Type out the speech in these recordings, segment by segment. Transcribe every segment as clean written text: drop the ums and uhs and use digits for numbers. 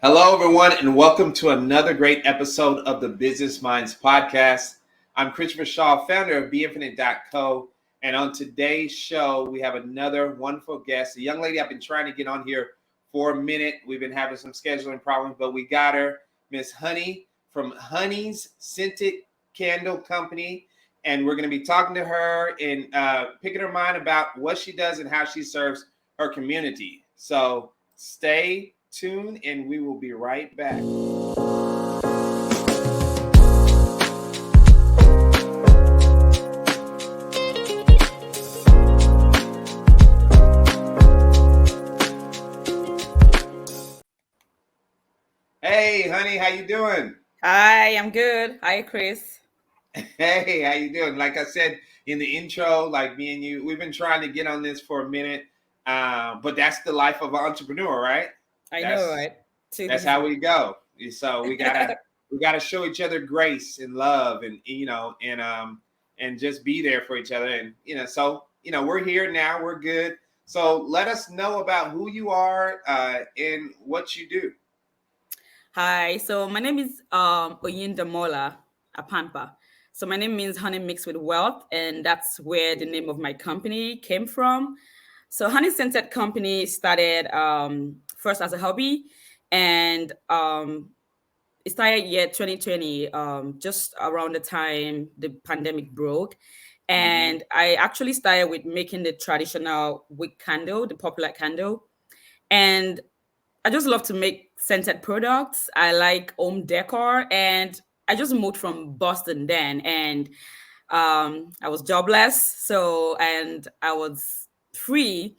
Hello, everyone, and welcome to another great episode of the Business Minds podcast. I'm Christopher Shaw, founder of Beinfinite.co, and on today's show, we have another wonderful guest, a young lady I've been trying to get on here for a minute. We've been having some scheduling problems, but we got her, Miss Honey from Honey's Scented Candle Company, and we're going to be talking to her and picking her mind about what she does and how she serves her community. So stay tuned and we will be right back. Hey, honey, how you doing? Hi, I'm good. Hi, Chris. Hey, how you doing? Like I said in the intro, like me and you, we've been trying to get on this for a minute, but that's the life of an entrepreneur, right? I know, right? Too That's busy. how we go. So we gotta show each other grace and love, and and just be there for each other. And we're here now. We're good. So let us know about who you are and what you do. Hi, so my name is Oyindamola, Apanpa. So my name means honey mixed with wealth, and that's where the name of my company came from. So Honey Scented Company started first as a hobby, and it started year 2020, just around the time the pandemic broke. And I actually started with making the traditional wick candle, the popular candle. And I just love to make scented products. I like home decor, and I just moved from Boston then, and I was jobless, and I was free,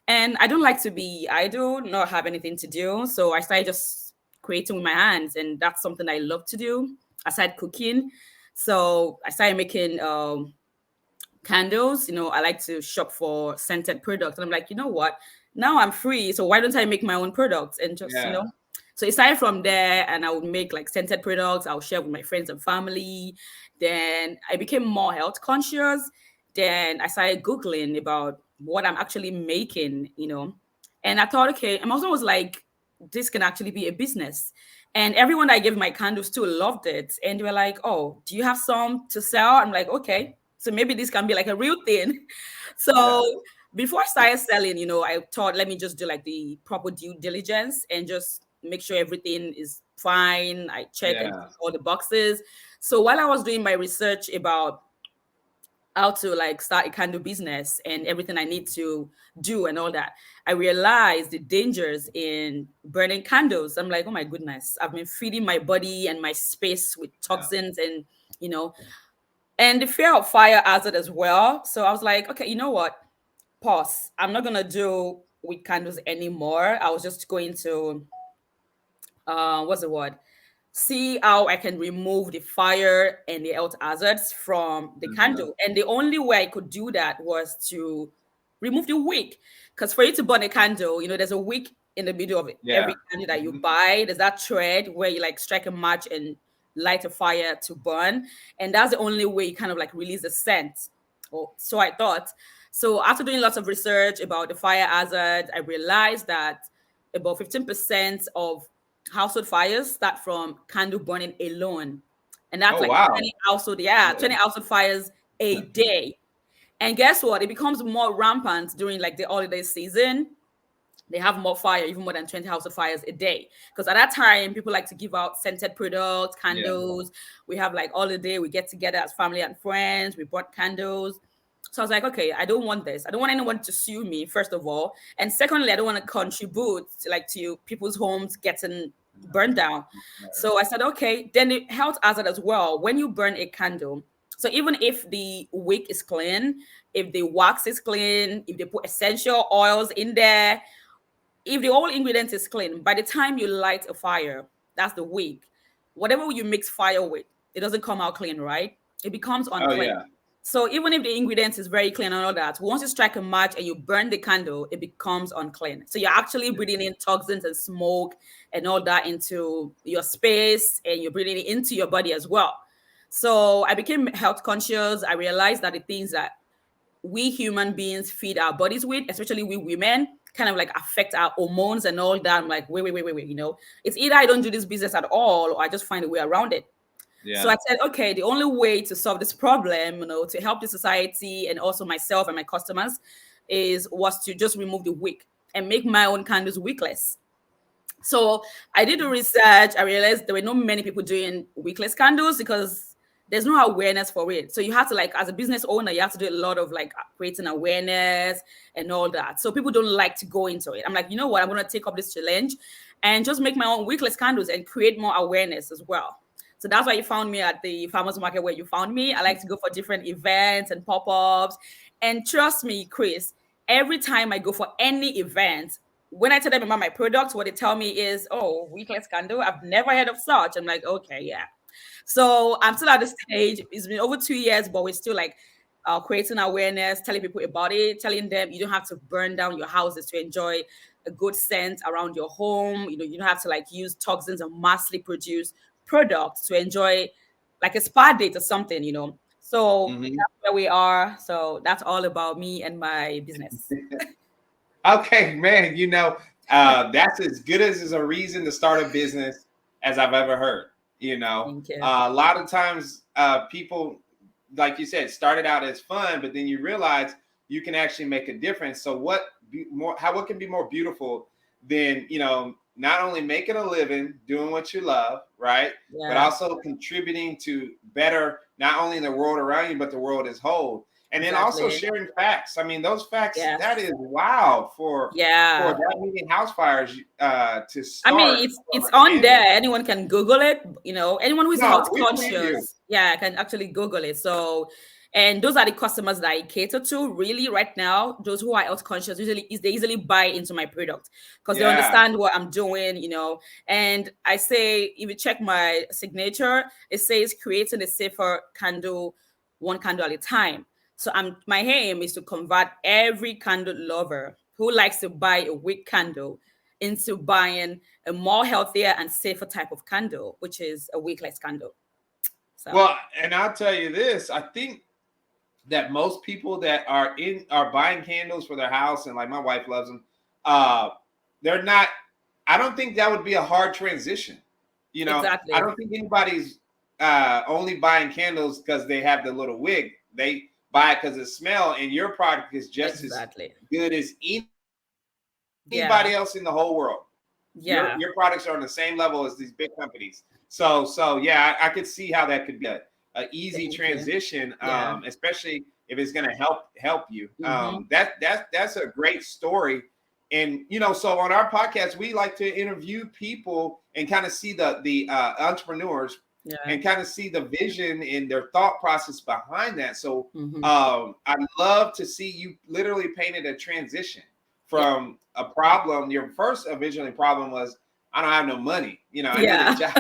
and I don't like to be idle, not have anything to do. So I started just creating with my hands, and that's something I love to do aside cooking. So I started making candles. I like to shop for scented products. And I'm like, you know what? Now I'm free. So why don't I make my own products and just. So it started from there, and I would make like scented products. I'll share with my friends and family. Then I became more health conscious. Then I started Googling about what I'm actually making. And I thought, okay, I'm also was like, this can actually be a business. And everyone I gave my candles to loved it. And they were like, oh, do you have some to sell? I'm like, okay. So maybe this can be like a real thing. So before I started selling, I thought, let me just do like the proper due diligence and just make sure everything is fine. I check and tick all the boxes. So while I was doing my research about how to like start a candle business and everything I need to do and all that, I realized the dangers in burning candles. I'm like, oh my goodness, I've been feeding my body and my space with toxins and you know and the fear of fire hazard as well. So I was like, okay, you know what? Pause. I'm not gonna do with candles anymore. I was just going to what's the word? See how I can remove the fire and the health hazards from the candle. And the only way I could do that was to remove the wick. Because for you to burn a candle, there's a wick in the middle of every candle that you buy. There's that thread where you like strike a match and light a fire to burn. And that's the only way you kind of like release the scent. Oh, so I thought. So after doing lots of research about the fire hazard, I realized that about 15% of household fires start from candle burning alone. And that's 20 household fires a day. And guess what? It becomes more rampant during like the holiday season. They have more fire, even more than 20 household fires a day. Because at that time, people like to give out scented products, candles. We have like holiday, we get together as family and friends, we bought candles. So I was like, okay, I don't want this. I don't want anyone to sue me, first of all. And secondly, I don't want to contribute to people's homes getting burned down. So I said, okay, then the health hazard as well. When you burn a candle, so even if the wick is clean, if the wax is clean, if they put essential oils in there, if the whole ingredient is clean, by the time you light a fire, that's the wick. Whatever you mix fire with, it doesn't come out clean, right? It becomes unclean. So even if the ingredients is very clean and all that, once you strike a match and you burn the candle, it becomes unclean. So you're actually breathing in toxins and smoke and all that into your space, and you're breathing it into your body as well. So I became health conscious. I realized that the things that we human beings feed our bodies with, especially we women, kind of like affect our hormones and all that. I'm like, wait, it's either I don't do this business at all or I just find a way around it. So I said, okay, the only way to solve this problem, to help the society and also myself and my customers was to just remove the wick and make my own candles wickless. So I did the research. I realized there were not many people doing wickless candles because there's no awareness for it. So you have to, like, as a business owner, you have to do a lot of like creating awareness and all that. So people don't like to go into it. I'm like, you know what? I'm going to take up this challenge and just make my own wickless candles and create more awareness as well. So that's why you found me at the farmers market where you found me. I like to go for different events and pop-ups. And trust me, Chris, every time I go for any event, when I tell them about my products, what they tell me is, oh, wickless candle, I've never heard of such. I'm like, okay, yeah. So I'm still at the stage. It's been over 2 years, but we're still like creating awareness, telling people about it, telling them you don't have to burn down your houses to enjoy a good scent around your home. You don't have to like use toxins and massively produce products to enjoy like a spa date or something. So that's where we are. So that's all about me and my business. Okay, man, that's as good as a reason to start a business as I've ever heard. Thank you. A lot of times people, like you said, started out as fun, but then you realize you can actually make a difference. So what can be more beautiful than, not only making a living, doing what you love, right? Yeah. But also contributing to better, not only the world around you, but the world as whole. And then also sharing facts. I mean, those facts, that is wow for that many house fires to start. I mean, it's on there. Anyone can Google it. Anyone who's health conscious, can actually Google it. So, and those are the customers that I cater to really right now. Those who are health conscious, they easily buy into my product because they understand what I'm doing, And I say, if you check my signature, it says creating a safer candle, one candle at a time. So my aim is to convert every candle lover who likes to buy a wick candle into buying a more healthier and safer type of candle, which is a wickless candle. So. Well, and I'll tell you this, I think that most people that are buying candles for their house, and like my wife loves them, they're not, I don't think that would be a hard transition. Exactly. I don't think anybody's only buying candles because they have the little wig. They buy it because of smell, and your product is just as good as anybody else in the whole world. Yeah, your products are on the same level as these big companies. So yeah, I could see how that could be an easy transition, especially if it's going to help you. That's a great story. And so on our podcast, we like to interview people and kind of see the entrepreneurs. Yeah. And kind of see the vision and their thought process behind that. So I'd love to see you literally painted a transition from a problem. Your first originally problem was, I don't have no money. I need a job.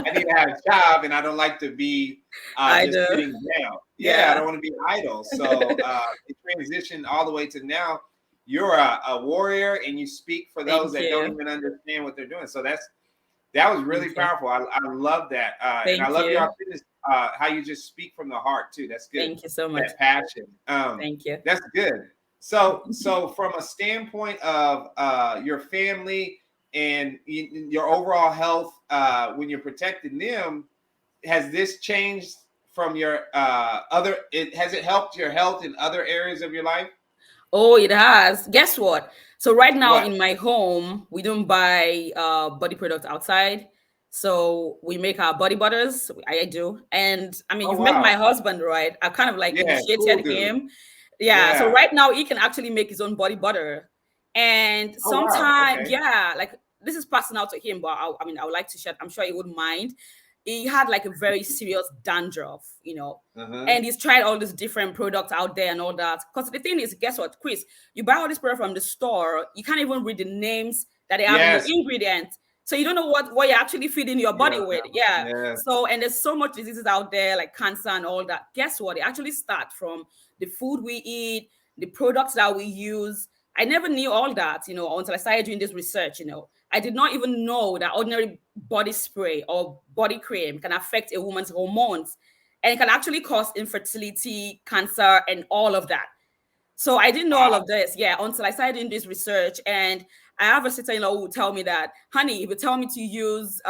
I need to have a job, and I don't like to be just sitting down. I don't want to be idle. So it transitioned all the way to now. You're a warrior, and you speak for those that don't even understand what they're doing. So that was really powerful. I love that. And I love your authenticity, how you just speak from the heart too. That's good. Thank you so much. That passion. Thank you. That's good. So from a standpoint of your family and your overall health, when you're protecting them, has this changed from your has it helped your health in other areas of your life? Oh, it has. Guess what? So right now in my home, we don't buy body products outside. So we make our body butters. I do. And I mean, you've met my husband, right? I kind of like initiated him. Yeah. So right now he can actually make his own body butter. And sometimes, like this is passing out to him, but I would like to share. I'm sure he wouldn't mind. He had like a very serious dandruff, and he's tried all these different products out there and all that. Because the thing is, guess what, Chris? You buy all this product from the store, you can't even read the names that they have in the ingredients. So you don't know what you're actually feeding your body with. So, and there's so much diseases out there, like cancer and all that. Guess what? They actually start from the food we eat, the products that we use. I never knew all that, until I started doing this research, I did not even know that ordinary body spray or body cream can affect a woman's hormones, and it can actually cause infertility, cancer, and all of that. So I didn't know all Wow. of this, until I started doing this research. And I have a sister-in-law who would tell me that, honey, if you tell me to use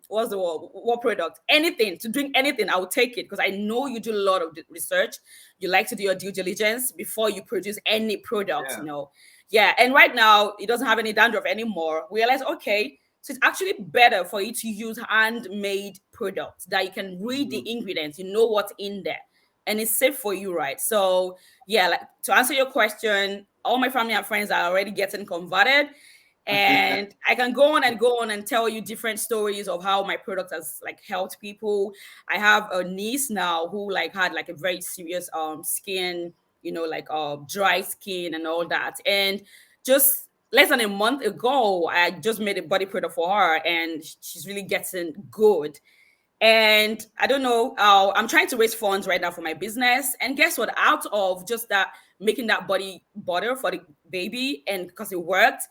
what's the word, what product, anything, to drink anything, I will take it, because I know you do a lot of research. You like to do your due diligence before you produce any product, Yeah. Yeah, and right now it doesn't have any dandruff anymore. We realize, okay, so it's actually better for you to use handmade products that you can read the ingredients, you know what's in there, and it's safe for you, right? So yeah, like, to answer your question, all my family and friends are already getting converted, and I can go on and tell you different stories of how my product has like helped people. I have a niece now who like had like a very serious skin, like dry skin and all that, and just less than a month ago I just made a body product for her, and she's really getting good. And I don't know, I'm trying to raise funds right now for my business. And guess what? Out of just that, making that body butter for the baby, and because it worked,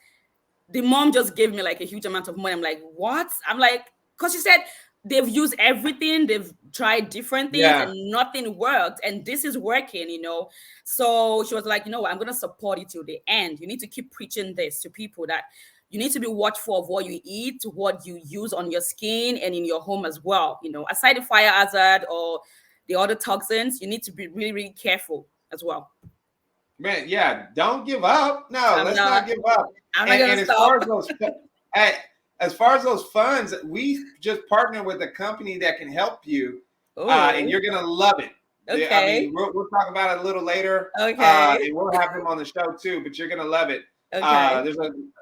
the mom just gave me like a huge amount of money. I'm like, what? I'm like, because she said they've used everything, they've tried different things, Yeah. and nothing worked. And this is working, So she was like, you know what? I'm going to support you till the end. You need to keep preaching this to people, that you need to be watchful of what you eat, what you use on your skin and in your home as well. Aside the fire hazard or the other toxins, you need to be really, really careful as well. Man, yeah, don't give up. No, I'm let's not, not give up. I'm not And, going and to as far stop. as those, hey, as far as those funds, we just partner with a company that can help you, and Oh, you're gonna love it. I okay. mean, we'll talk about it a little later, Okay. and we'll have them on the show too. But you're gonna love it. Okay. There's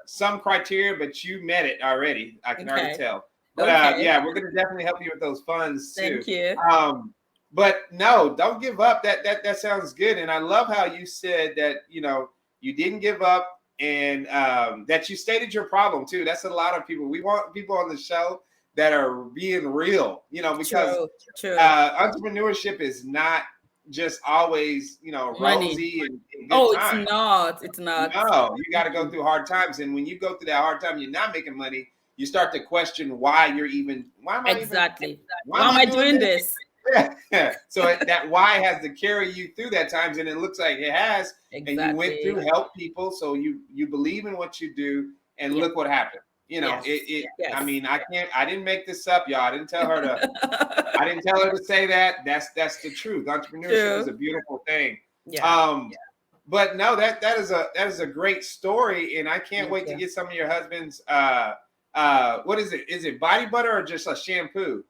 some criteria, but you met it already. I can already Okay. tell. But Okay. yeah, we're gonna definitely help you with those funds too. Thank you. But no, don't give up. That sounds good, and I love how you said that. You didn't give up, and that you stated your problem too. That's a lot of people. We want people on the show that are being real. Because True. True. entrepreneurship is not just always Money. rosy and good Oh, it's times. not. It's not. No, you got to go Mm-mm. through hard times, and when you go through that hard time, you're not making money. You start to question why you're even. Why am I even? Exactly. Why Why am am I I doing doing this? this? Yeah. So that why has to carry you through that times, and it looks like it has. And you went through, Exactly. help people, so you believe in what you do, and Yeah. look what happened. Yes. I Yes. mean, I didn't make this up, y'all. I didn't tell her to say that. That's the truth. Entrepreneurship is True. a beautiful thing. Yeah. But no, that is a great story, and I can't Thank wait to you. get some of your husband's what is it? Is it body butter or just a shampoo?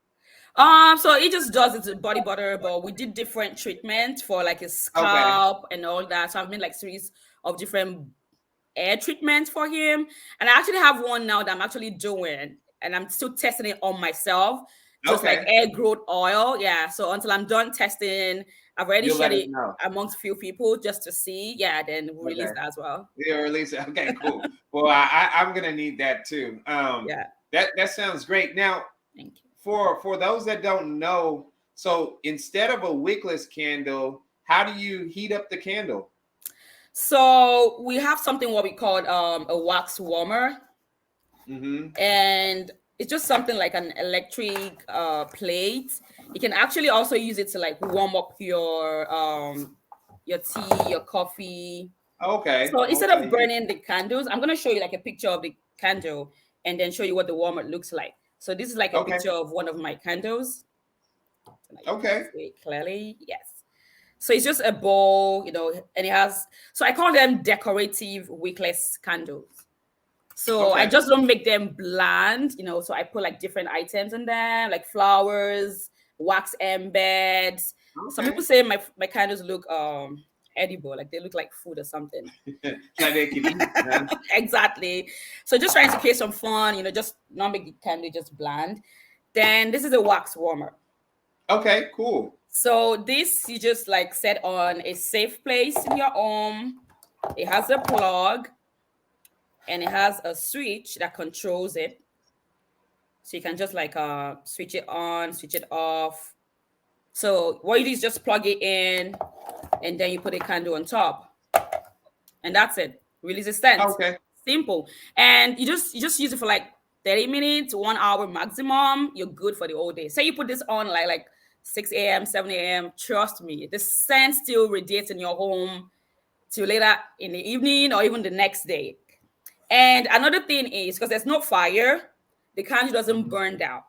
So he just does it with body butter, but we did different treatment for like his Okay. scalp and all that. So I've made like series of different air treatments for him. And I actually have one now that I'm actually doing, and I'm still testing it on myself, just like Okay. air growth oil. Yeah. So until I'm done testing, I've already You'll shared let us it know. amongst few people just to see. Yeah, then we'll release Okay. that as well. Yeah, or at least okay, cool. Well, I'm gonna need that too. Yeah. That sounds great. Now, Thank you. for those that don't know, so instead of a wickless candle, how do you heat up the candle? So we have something what we call a wax warmer, Mm-hmm. and it's just something like an electric plate. You can actually also use it to like warm up your tea, your coffee. Okay. So instead of Okay. burning the candles, I'm gonna show you like a picture of the candle and then show you what the warmer looks like. So this is like a Okay. picture of one of my candles. Can I Okay. see it clearly? Yes. So it's just a bowl, and it has. So I call them decorative wickless candles. So I Okay. just don't make them bland, So I put like different items in there, like flowers, wax embeds. Some people Okay. say my candles look edible, like they look like food or something. Like they can eat, huh? Exactly. So just trying to create some fun, just not make the candle just bland. Then this is a wax warmer. Okay. Cool. So this you just like set on a safe place in your home. It has a plug and it has a switch that controls it. So you can just like switch it on, switch it off. So what you do is just plug it in and then you put a candle on top. And that's it. Release a scent. Okay. Simple. And you just use it for like 30 minutes, 1 hour maximum. You're good for the whole day. Say you put this on like 6 a.m., 7 a.m. Trust me, the scent still radiates in your home till later in the evening or even the next day. And another thing is because there's no fire, the candle doesn't burn down.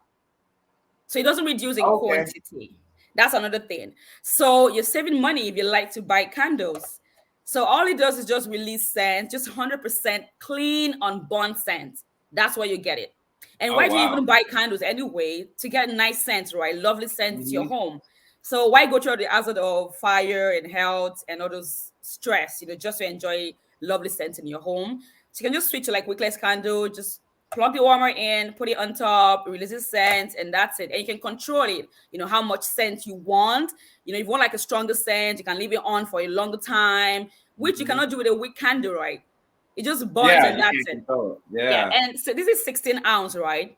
So it doesn't reduce in Okay. quantity. That's another thing. So you're saving money if you like to buy candles. So all it does is just release scent, just 100% clean, unburned scent. That's why you get it. And Oh why do you wow. even buy candles anyway? To get nice scents, right? Lovely scents to your Mhm. home. So why go through the hazard of fire and health and all those stress, just to enjoy lovely scents in your home? So you can just switch to like wickless candle, just plug the warmer in, put it on top, releases scent, and that's it. And you can control it, how much scent you want. If you want like a stronger scent, you can leave it on for a longer time, which you Mhm. cannot do with a wick candle, right? It just burns Yeah, and you that's can't it. control it. Yeah, Yeah. and so this is 16 ounce, right?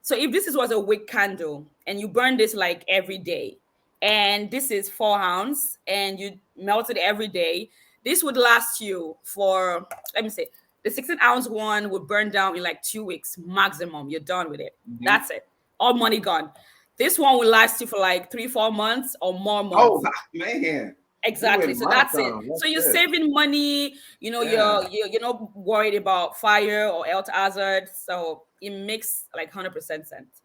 So if was a wick candle and you burn this like every day, and this is 4 ounce and you melt it every day, this would last you for, let me say, the 16-ounce one would burn down in like 2 weeks maximum. You're done with it. Mhm. That's it. All money gone. This one will last you for like 3-4 months or more Oh months. man, you Exactly. went So months that's it. on 'em. That's So you're good. saving money. Yeah. You're not worried about fire or health hazards. So it makes like 100% sense.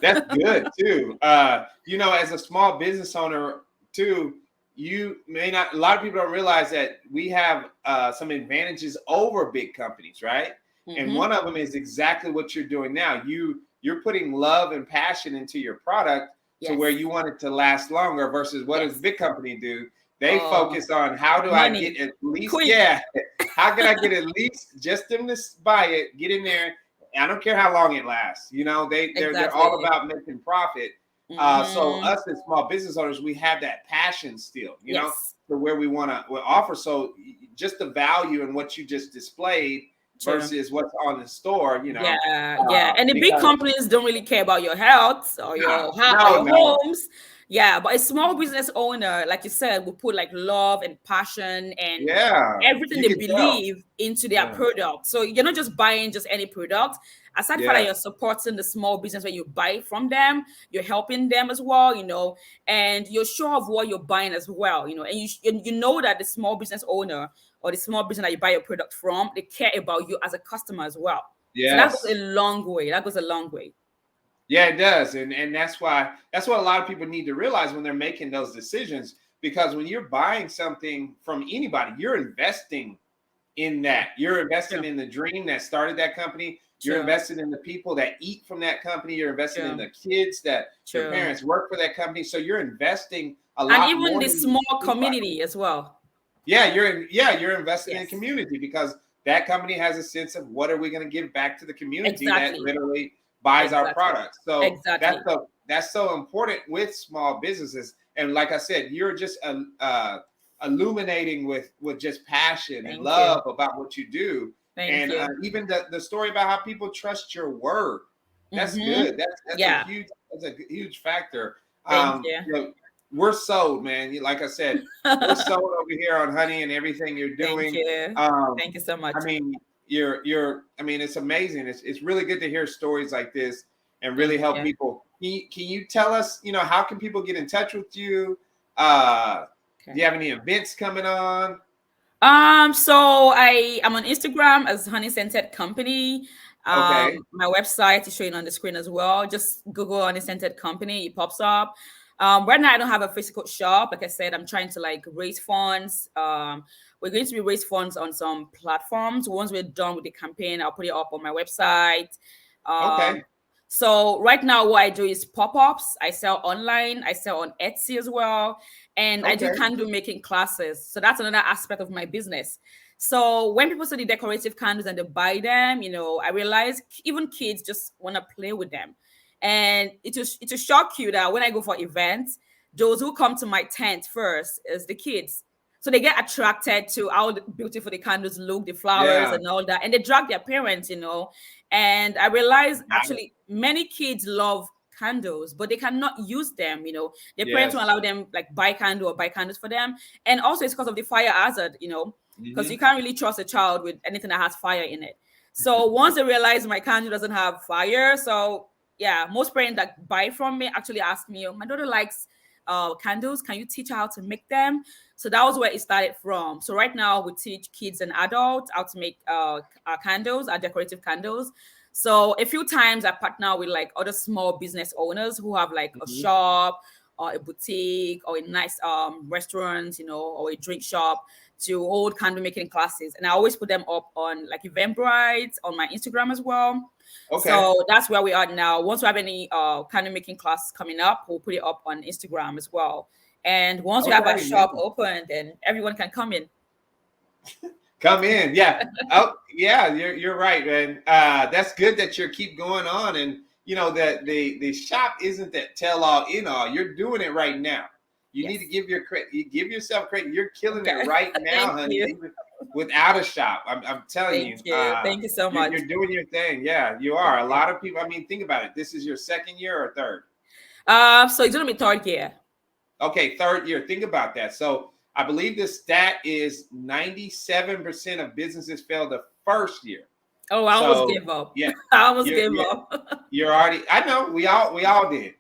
That's good too. As a small business owner too, you may not. A lot of people don't realize that we have some advantages over big companies, right? And Mm-hmm. one of them is exactly what you're doing now. You're putting love and passion into your product to where Yes. you want it to last longer. Versus what does a Yes. big company do? They Oh, focus on how do I money. get at least, Quick. yeah, how can I get at least just them to buy it, get in there. I don't care how long it lasts. They're all Exactly. about making profit. So Mm-hmm. us as small business owners, we have that passion still, Yes. for where we want to offer. So just the value in what you just displayed True. versus what's on the store, Yeah, yeah. And the big because companies don't really care about your health or no, or no, your no, homes. Yeah, but a small business owner, like you said, will put like love and passion and yeah, everything you they can tell. believe into their Yeah, product. So you're not just buying just any product. Aside from that, yes, you're supporting the small business when you buy from them, you're helping them as well, and you're sure of what you're buying as well, and you know that the small business owner or the small business that you buy your product from, they care about you as a customer as well. So that goes a yes. long way. That goes a long way. Yeah, it does, and that's what a lot of people need to realize when they're making those decisions. Because when you're buying something from anybody, you're investing in that. You're investing True. in the dream that started that company. You're True. invested in the people that eat from that company. You're invested in True. the kids that their True. parents work for that company. So you're investing a And lot even more the than small anybody. community as well. You're invested in Yes. community because that company has a sense of what are we going to give back to the community that Exactly. literally buys our Exactly. products. So Exactly. that's so important with small businesses. And like I said, you're just illuminating with just passion and Thank you. love about what you do. Thank And you. even the story about how people trust your word. That's Mm-hmm. good. That's Yeah. a huge factor. Thank you. We're sold, man. Like I said, we're sold over here on Honey and everything you're Thank doing. you. Um, Thank you so I much. mean, I mean, it's amazing. It's really good to hear stories like this and really Thank help you. people. Can you tell us, how can people get in touch with you? Uh, do Okay. you have any events coming on? So I am on Instagram as Honey Scented Company. Okay. My website is showing on the screen as well. Just Google Honey Scented Company, it pops up. Right now I don't have a physical shop. Like I said, I'm trying to like raise funds. We're going to be raise funds on some platforms. Once we're done with the campaign, I'll put it up on my website. Okay. Um, so right now, what I do is pop-ups. I sell online. I sell on Etsy as well, and I do Okay. candle making classes. So that's another aspect of my business. So when people see the decorative candles and they buy them, I realize even kids just want to play with them, and it will shock you that when I go for events, those who come to my tent first is the kids. So they get attracted to how beautiful the candles look, the flowers Yeah. and all that, and they drag their parents, and I realized Got it. actually many kids love candles, but they cannot use them. Their parents won't Yes. allow them like buy candle or buy candles for them. And also it's because of the fire hazard, because you Hmm. can't really trust a child with anything that has fire in it. So once they realize my candle doesn't have fire, so yeah, most parents that buy from me actually ask me, "Oh, my daughter likes candles. Can you teach her how to make them? So that was where it started from. So right now we teach kids and adults how to make our candles, our decorative candles. So a few times I partner with like other small business owners who have like a shop or a boutique or a nice restaurant, or a drink shop, to hold candle making classes. And I always put them up on like Eventbrite, on my Instagram as well. Okay. So that's where we are now. Once we have any candle making classes coming up, we'll put it up on Instagram as well. And once we have our shop open, then everyone can come in. Come in, yeah. Oh, yeah, you're right, man. That's good that you keep going on, and that the shop isn't that tell all in all. You're doing it right now. You need to give yourself credit. You're killing it right now, honey. Even without a shop, I'm telling you. Thank you so much. You're doing your thing. Yeah, you are. A lot of people. I mean, think about it. This is your second year or third? So it's gonna be third year. Okay, third year. Think about that. So I believe the stat is 97% of businesses fail the first year. Oh, I almost gave up. Yeah, I almost gave up. You're already. I know. We all did.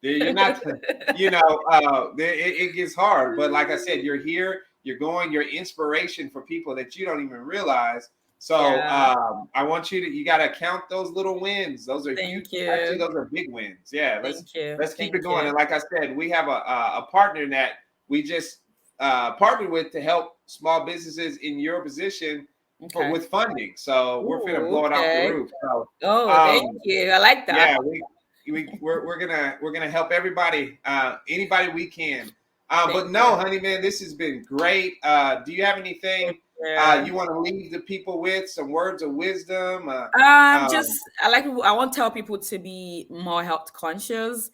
You're not. It gets hard. But like I said, you're here. You're going. You're inspiration for people that you don't even realize. So I want you got to count those little wins. Those are huge. Actually, those are big wins. Yeah. Let's keep it going. And like I said, we have a partner that we just partnered with to help small businesses in your position with funding. So we're going to blow it off the roof. So, thank you. I like that. Yeah, we're gonna help everybody, anybody we can. But no, honey, man, this has been great. Do you have anything you want to leave the people with? Some words of wisdom? I want to tell people to be more health conscious.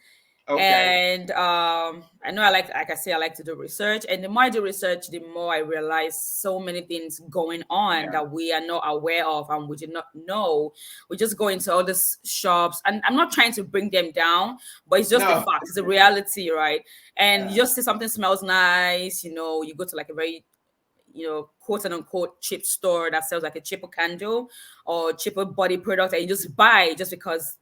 Okay. And I know I like to do research, and the more I do research, the more I realize so many things going on that we are not aware of and we did not know. We just go into all these shops, and I'm not trying to bring them down, but it's just the fact, it's a reality, right? And you just see something smells nice, you go to like a very quote unquote cheap store that sells like a cheaper candle or cheaper body product, and you just buy it just because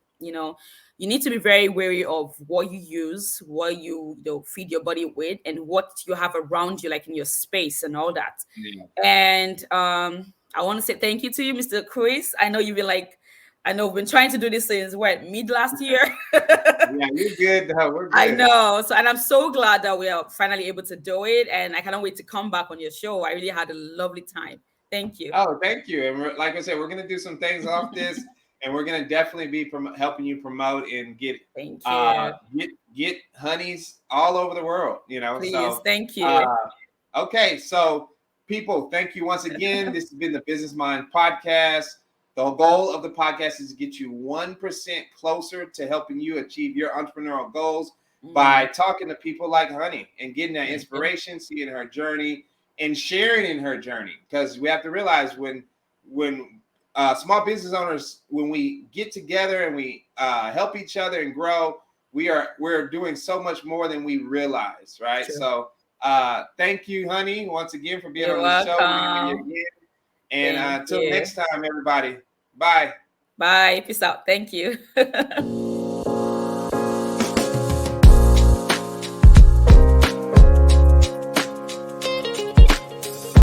you need to be very wary of what you use, what you feed your body with, and what you have around you, like in your space and all that. Yeah. And I want to say thank you to you, Mr. Chris. I know you've been we've been trying to do this since mid last year. Yeah, you're good. We're good. I know. So, and I'm so glad that we are finally able to do it. And I cannot wait to come back on your show. I really had a lovely time. Thank you. Oh, thank you. And like I said, we're going to do some things off this. And we're going to definitely be helping you promote and get honeys all over the world, Please, so thank you. Okay, so people, thank you once again. This has been the Business Mind Podcast. The goal of the podcast is to get you 1% closer to helping you achieve your entrepreneurial goals by talking to people like Honey and getting that inspiration, seeing her journey and sharing in her journey. Because we have to realize when small business owners, when we get together and we help each other and grow, we're doing so much more than we realize, right? Sure. So thank you, Honey, once again for being on the show. And until next time, everybody. Bye. Bye. Peace out. Thank you.